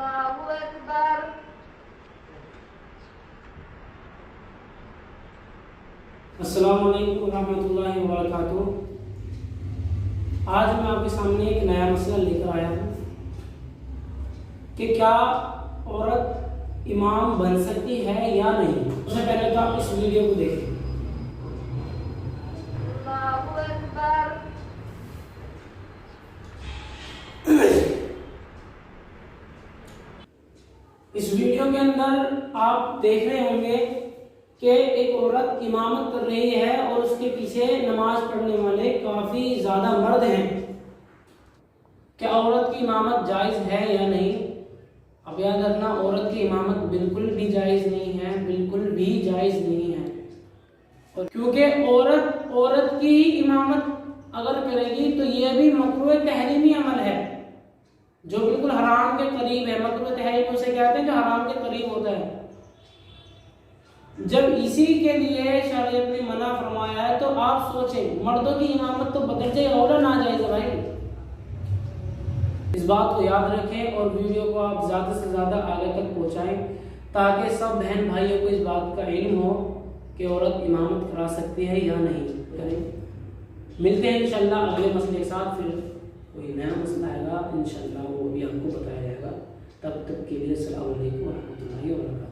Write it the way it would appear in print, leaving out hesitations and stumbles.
अल्लाहु अकबर। अस्सलामु अलैकुम रहमतुल्लाहि व बरकातुहू। आज मैं आपके सामने एक नया मसला लेकर आया हूँ कि क्या औरत इमाम बन सकती है या नहीं। सबसे पहले तो आप इस वीडियो को देखें। अल्लाहु अकबर। इस वीडियो के अंदर आप देख रहे होंगे कि एक औरत इमामत कर रही है और उसके पीछे नमाज पढ़ने वाले काफी ज्यादा मर्द हैं। क्या औरत की इमामत जायज है या नहीं? अब याद रखना, औरत की इमामत बिल्कुल भी जायज नहीं है, बिल्कुल भी जायज नहीं है। और क्योंकि औरत की इमामत अगर करेगी तो यह भी मकरूह तहरीमी अमल है, जो बिल्कुल हराम के करीब है। मकरूह तहरीम उसे कहते हैं जो हराम के करीब होता है। जब इसी के लिए शरीयत ने मना फरमाया है तो आप सोचें, मर्दों की इमामत तो बदरजे औला नाजायज है भाई। इस बात को याद रखें और वीडियो को आप ज़्यादा से ज़्यादा आगे तक पहुंचाएं ताकि सब बहन भाइयों को इस बात का इल्म हो कि औरत इमामत करा सकती है या नहीं करें। मिलते हैं इंशाल्लाह अगले मसले के साथ। फिर कोई नया मसला आएगा इंशाल्लाह, वो भी आपको बताया जाएगा। तब तक के लिए अस्सलाम वालेकुम व रहमतुल्लाहि व बरकातुहू।